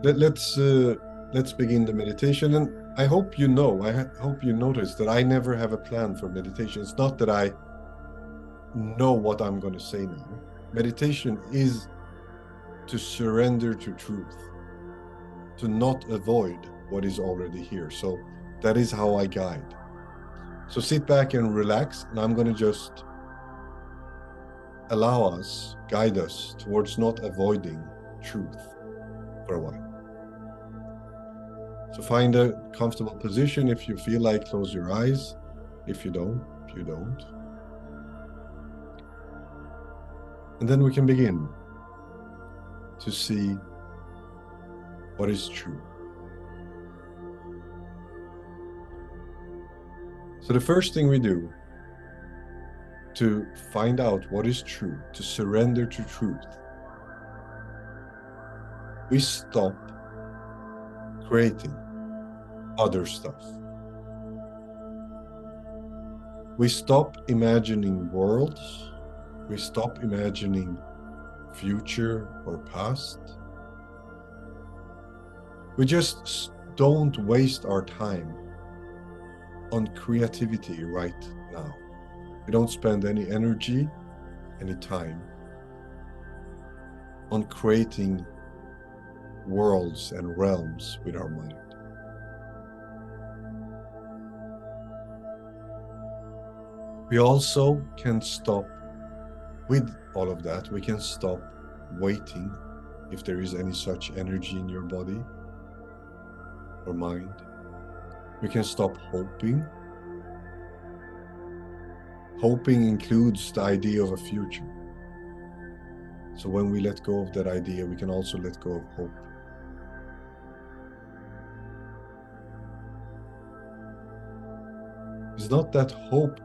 let's begin the meditation. And I hope you know, hope you notice that I never have a plan for meditation. It's not that I know what I'm going to say now. Meditation is to surrender to truth, to not avoid what is already here. So that is how I guide. So sit back and relax, and I'm going to just guide us towards not avoiding truth for a while. So find a comfortable position. If you feel like, close your eyes. If you don't, you don't. And then we can begin to see what is true. So the first thing we do to find out what is true, to surrender to truth, we stop creating other stuff. We stop imagining worlds. We stop imagining future or past. We just don't waste our time on creativity right now. We don't spend any energy, any time on creating worlds and realms with our mind. We also can stop with all of that. We can stop waiting, if there is any such energy in your body or mind. We can stop hoping. Hoping includes the idea of a future. So when we let go of that idea, we can also let go of hope. It's not that hope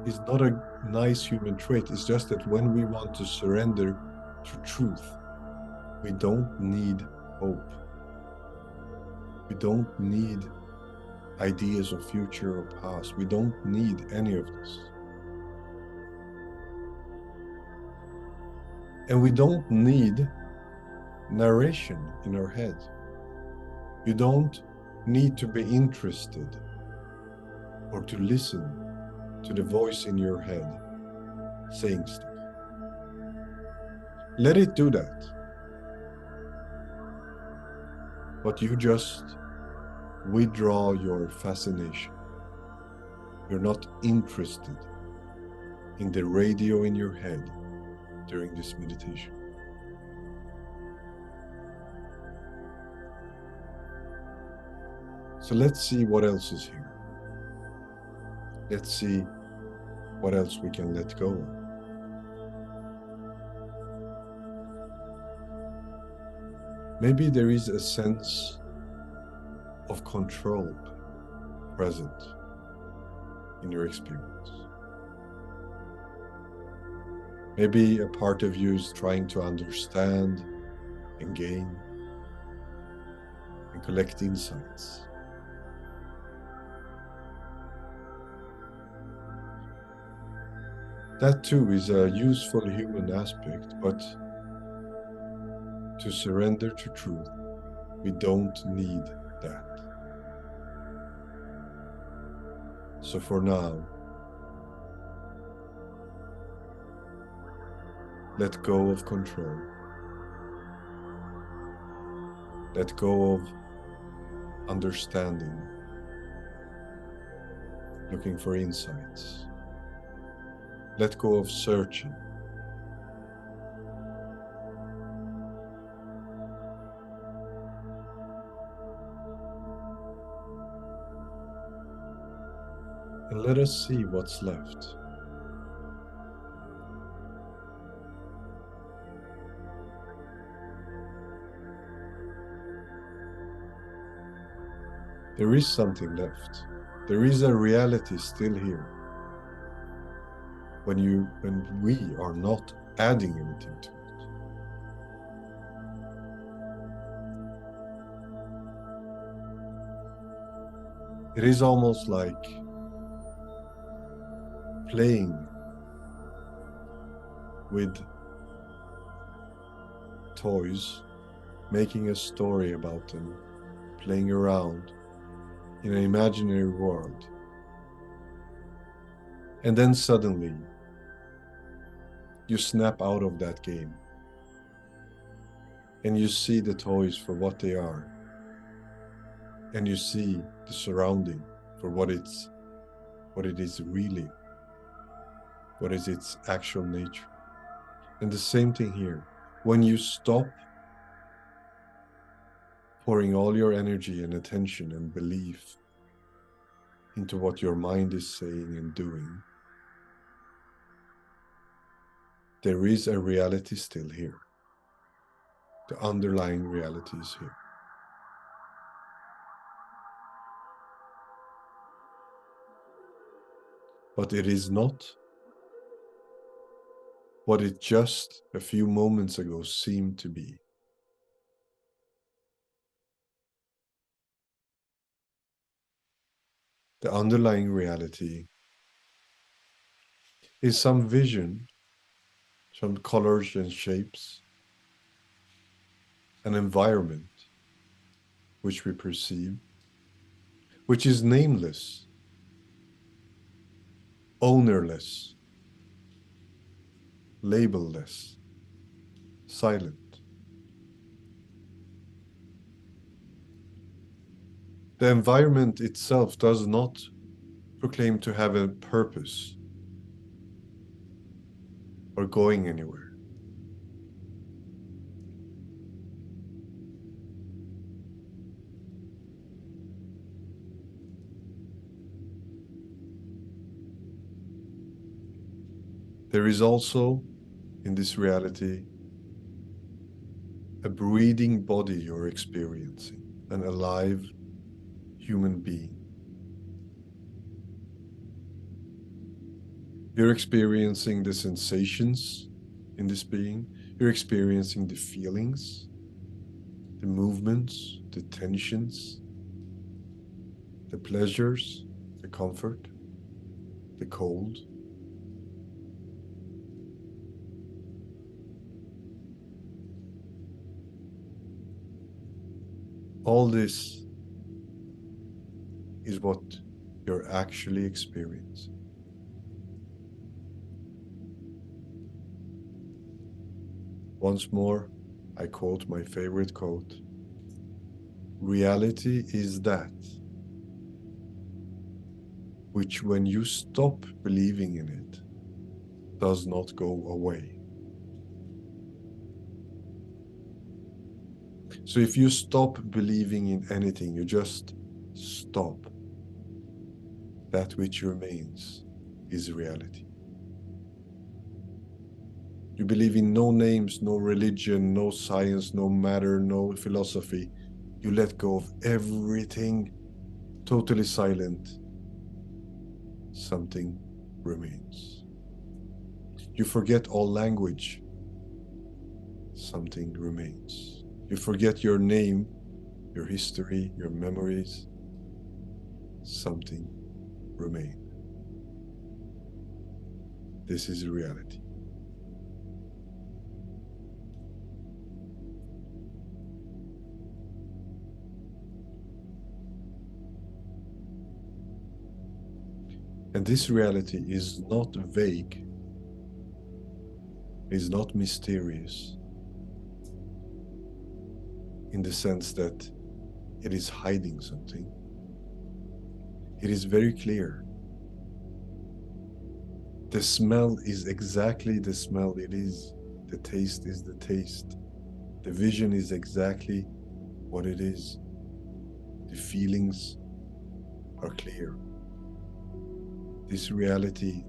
is not a nice human trait. It's just that when we want to surrender to truth, we don't need hope. We don't need ideas of future or past. We don't need any of this. And we don't need narration in our head. You don't need to be interested or to listen to the voice in your head saying stuff. Let it do that. But you just withdraw your fascination. You're not interested in the radio in your head during this meditation. So let's see what else is here. Let's see what else we can let go of. Maybe there is a sense of control present in your experience. Maybe a part of you is trying to understand and gain and collect insights. That too is a useful human aspect, but to surrender to truth, we don't need that. So for now, let go of control. Let go of understanding, looking for insights. Let go of searching. And let us see what's left. There is something left. There is a reality still here. When we are not adding anything to it. It is almost like playing with toys making a story about them, playing around in an imaginary world. And then suddenly, you snap out of that game and you see the toys for what they are. And you see the surrounding for what it is really, what is its actual nature. And the same thing here. When you stop pouring all your energy and attention and belief into what your mind is saying and doing, there is a reality still here. The underlying reality is here. But it is not what it just a few moments ago seemed to be. The underlying reality is some vision, some colors and shapes, an environment which we perceive, which is nameless, ownerless, labelless, silent. The environment itself does not proclaim to have a purpose or going anywhere. There is also, in this reality, a breathing body you're experiencing, an alive human being. You're experiencing the sensations in this being. You're experiencing the feelings, the movements, the tensions, the pleasures, the comfort, the cold. All this is what you're actually experiencing. Once more, I quote my favorite quote: reality is that which, when you stop believing in it, does not go away. So if you stop believing in anything, you just stop, that which remains is reality. You believe in no names, no religion, no science, no matter, no philosophy. You let go of everything, totally silent. Something remains. You forget all language. Something remains. You forget your name, your history, your memories. Something remains. This is reality. And this reality is not vague, is not mysterious, in the sense that it is hiding something. It is very clear. The smell is exactly the smell it is. The taste is the taste. The vision is exactly what it is. The feelings are clear. This reality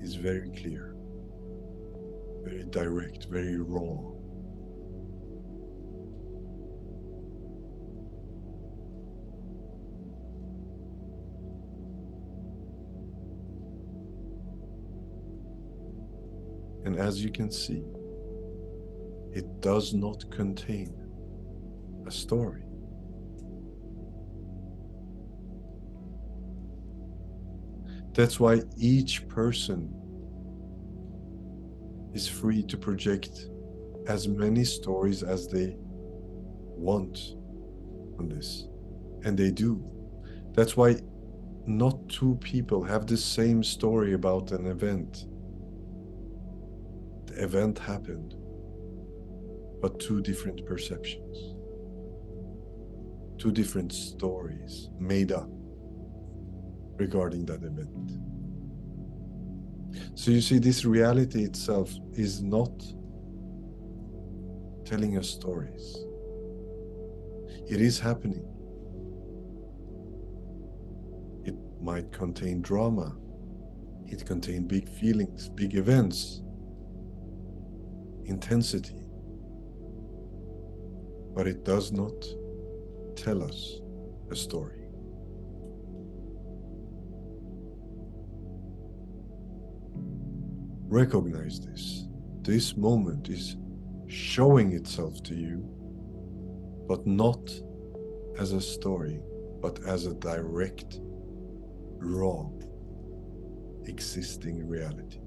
is very clear, very direct, very raw. And as you can see, it does not contain a story. That's why each person is free to project as many stories as they want on this, and they do. That's why not two people have the same story about an event. The event happened, but two different perceptions, two different stories made up regarding that event. So you see, this reality itself is not telling us stories. It is happening. It might contain drama. It contains big feelings, big events, intensity. But it does not tell us a story. Recognize this. This moment is showing itself to you, but not as a story, but as a direct, raw, existing reality.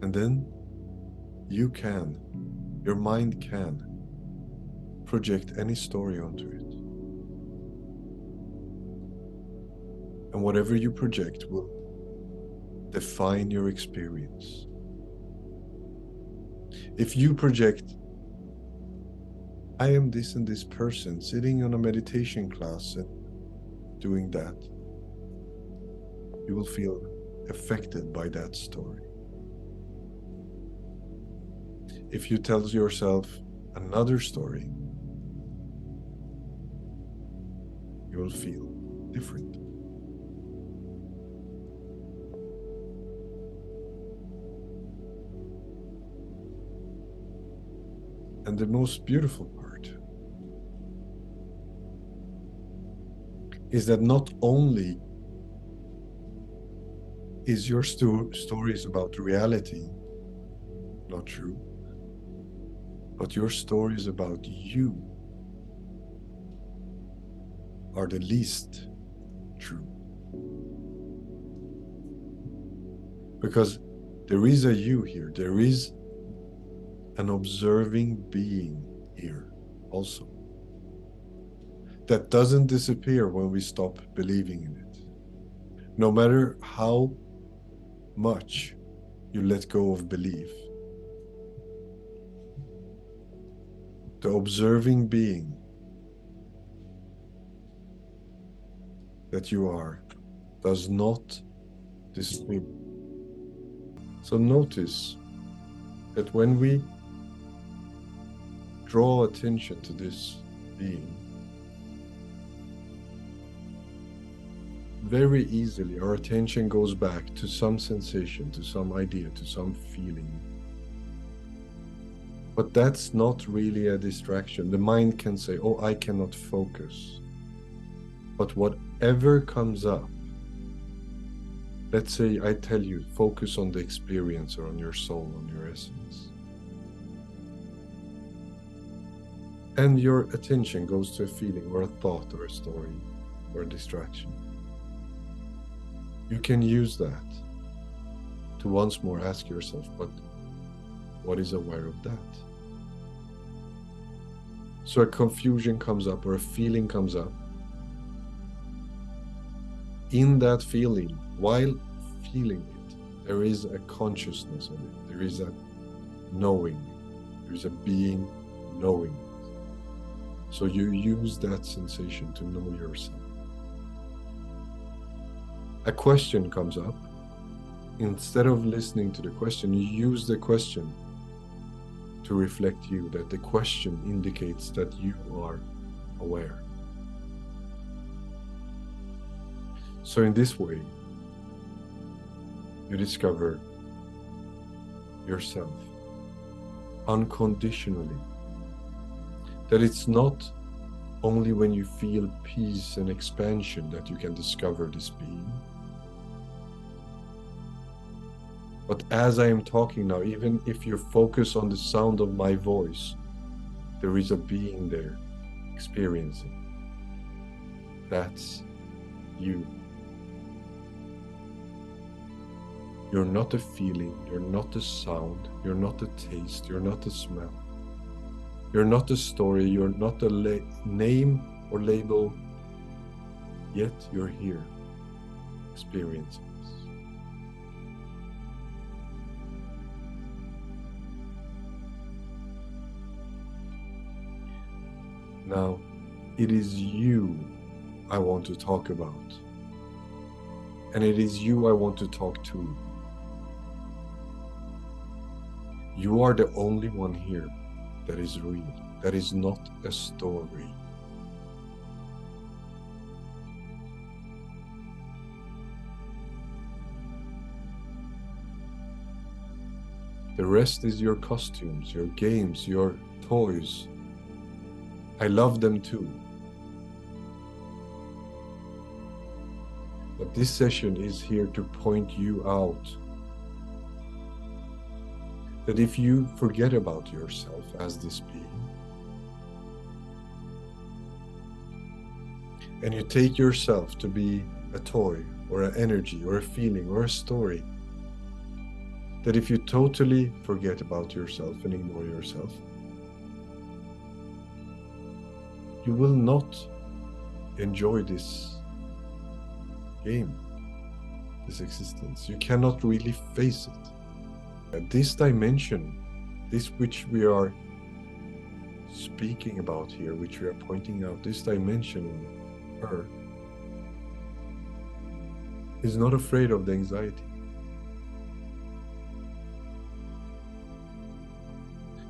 And then you can, your mind can, project any story onto it. And whatever you project will define your experience. If you project, I am this and this person sitting on a meditation class and doing that, you will feel affected by that story. If you tell yourself another story, you will feel different. And the most beautiful part is that not only is your stories about reality not true, but your stories about you are the least true. Because there is a you here, there is an observing being here also, that doesn't disappear when we stop believing in it. No matter how much you let go of belief, the observing being that you are does not disappear. So notice that when we draw attention to this being, very easily our attention goes back to some sensation, to some idea, to some feeling. But that's not really a distraction. The mind can say, oh, I cannot focus. But whatever comes up, let's say I tell you, focus on the experience or on your soul, on your essence. And your attention goes to a feeling or a thought or a story or a distraction. You can use that to once more ask yourself, but what is aware of that? So a confusion comes up or a feeling comes up. In that feeling, while feeling it, there is a consciousness of it. There is a knowing. There is a being knowing it. So you use that sensation to know yourself. A question comes up. Instead of listening to the question, you use the question to reflect you, that the question indicates that you are aware. So in this way, you discover yourself unconditionally. That it's not only when you feel peace and expansion that you can discover this being. But as I am talking now, even if you focus on the sound of my voice, There is a being there experiencing. That's you. You're not a feeling, you're not a sound, you're not a taste, you're not a smell. You're not a story, you're not a name or label, yet you're here, experiencing this. Now, it is you I want to talk about. And it is you I want to talk to. You are the only one here that is real, that is not a story. The rest is your costumes, your games, your toys. I love them too. But this session is here to point you out that if you forget about yourself as this being, and you take yourself to be a toy or an energy or a feeling or a story, that if you totally forget about yourself and ignore yourself, you will not enjoy this game, this existence. You cannot really face it. This dimension, this which we are speaking about here, which we are pointing out, this dimension, her, is not afraid of the anxiety.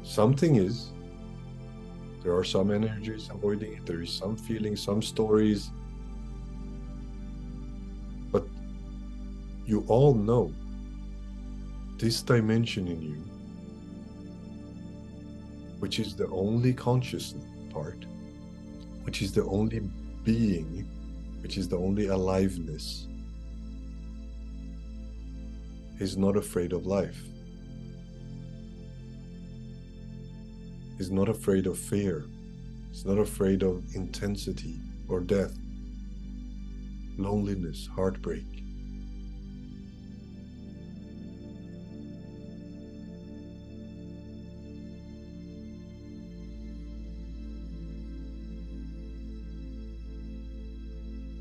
Something is. There are some energies avoiding it, there is some feelings, some stories. But you all know this dimension in you, which is the only conscious part, which is the only being, which is the only aliveness, is not afraid of life. Is not afraid of fear, is not afraid of intensity or death, loneliness, heartbreak.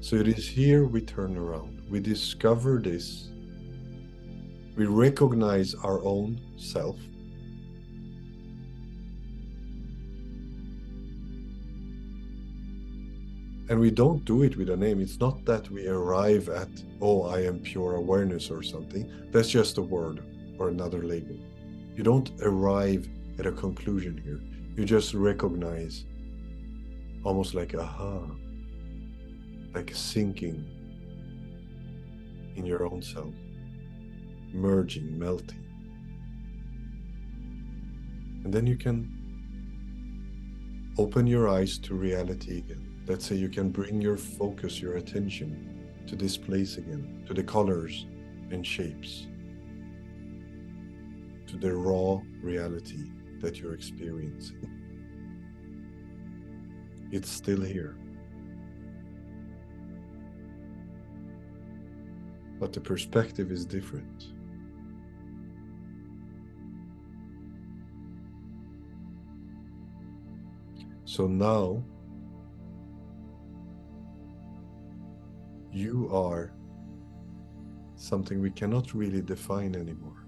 So it is here we turn around, we discover this, we recognize our own self, and we don't do it with a name. It's not that we arrive at, oh, I am pure awareness or something. That's just a word or another label. You don't arrive at a conclusion here. You just recognize, almost like aha, like a sinking in your own self, merging, melting. And then you can open your eyes to reality again. Let's say you can bring your focus, your attention to this place again, to the colors and shapes, to the raw reality that you're experiencing. It's still here. But the perspective is different. So now you are something we cannot really define anymore.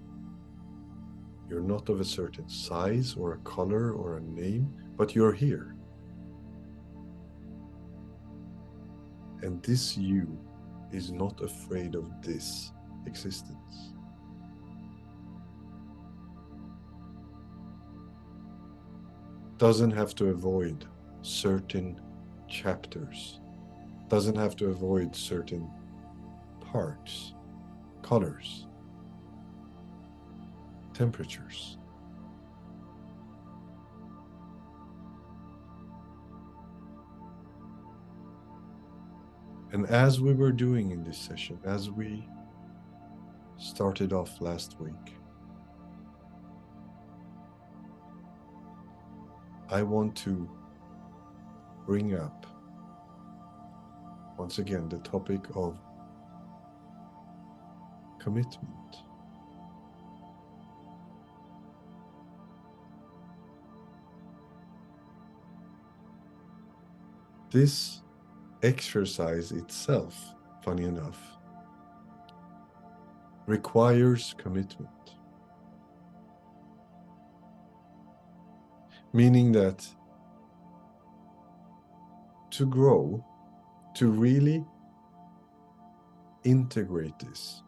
You're not of a certain size or a color or a name, but you're here. And this you is not afraid of this existence. Doesn't have to avoid certain chapters. Doesn't have to avoid certain parts, colors, temperatures. And as we were doing in this session, as we started off last week, I want to bring up once again the topic of commitment. This exercise itself, funny enough, requires commitment. Meaning that to grow, to really integrate this,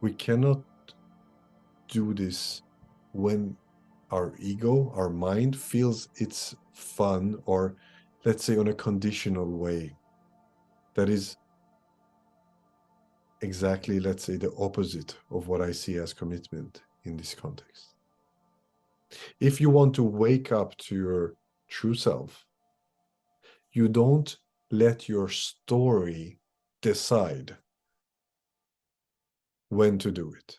we cannot do this when our ego, our mind feels it's fun, or let's say on a conditional way. That is exactly, let's say, the opposite of what I see as commitment in this context. If you want to wake up to your true self, you don't let your story decide when to do it.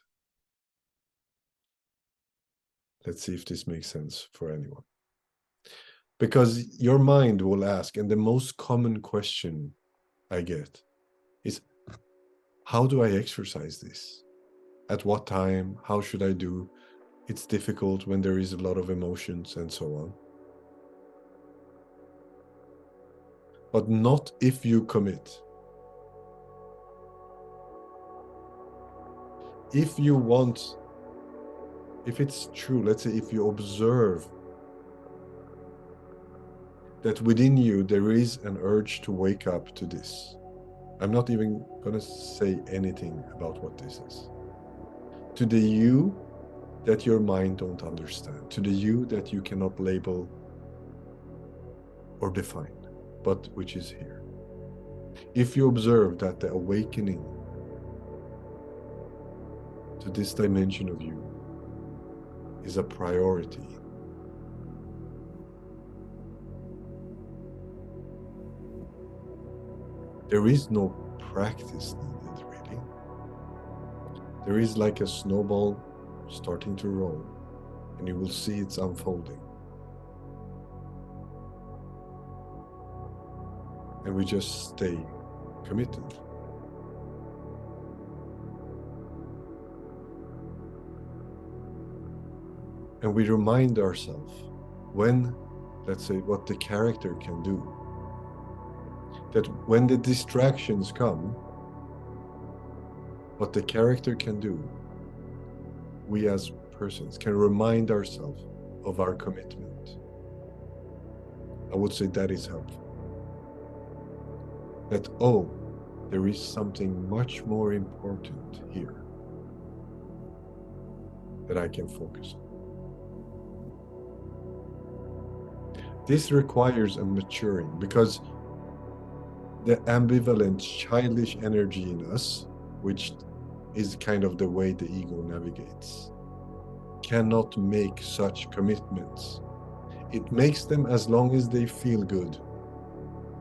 Let's see if this makes sense for anyone. Because your mind will ask, and the most common question I get is, how do I exercise this? At what time? How should I do? It's difficult when there is a lot of emotions and so on. But not if you commit. If you want, if it's true, let's say if you observe that within you there is an urge to wake up to this. I'm not even going to say anything about what this is. To the you that your mind don't understand, to the you that you cannot label or define, but which is here. If you observe that the awakening to this dimension of you is a priority, there is no practice needed, really. There is like a snowball starting to roll, and you will see it's unfolding. And we just stay committed. And we remind ourselves when, let's say, what the character can do. That when the distractions come, what the character can do, we as persons can remind ourselves of our commitment. I would say that is helpful. That, oh, there is something much more important here that I can focus on. This requires a maturing, because the ambivalent, childish energy in us, which is kind of the way the ego navigates, cannot make such commitments. It makes them as long as they feel good.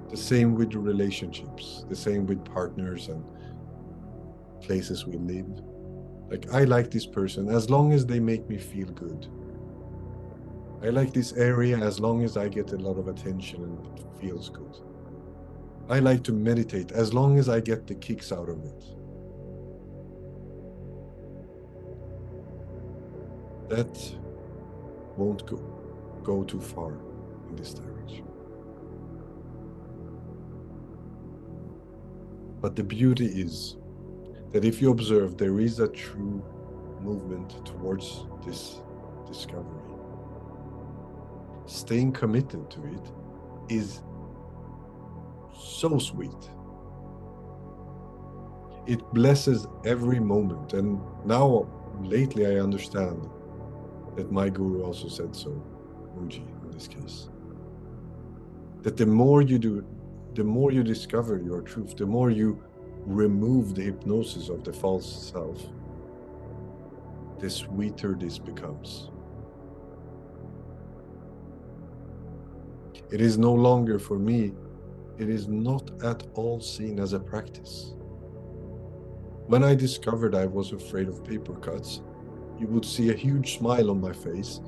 The same with relationships, the same with partners and places we live. Like, I like this person as long as they make me feel good. I like this area as long as I get a lot of attention and it feels good. I like to meditate as long as I get the kicks out of it. That won't go too far in this direction. But the beauty is that if you observe, there is a true movement towards this discovery. Staying committed to it is so sweet. It blesses every moment. And now, lately, I understand that my guru also said so, Muji in this case, that the more you do, the more you discover your truth, the more you remove the hypnosis of the false self, the sweeter this becomes. It is no longer, for me, it is not at all seen as a practice. When I discovered I was afraid of paper cuts, you would see a huge smile on my face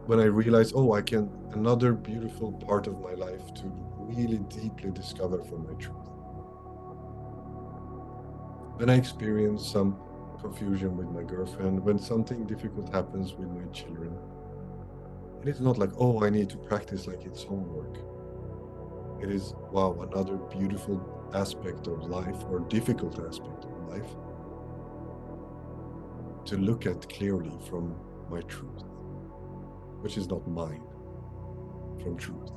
when I realized, oh, I can, another beautiful part of my life to really deeply discover for my truth. When I experience some confusion with my girlfriend, when something difficult happens with my children, it is not like, oh, I need to practice like it's homework. It is, wow, another beautiful aspect of life, or difficult aspect of life, to look at clearly from my truth, which is not mine, from truth.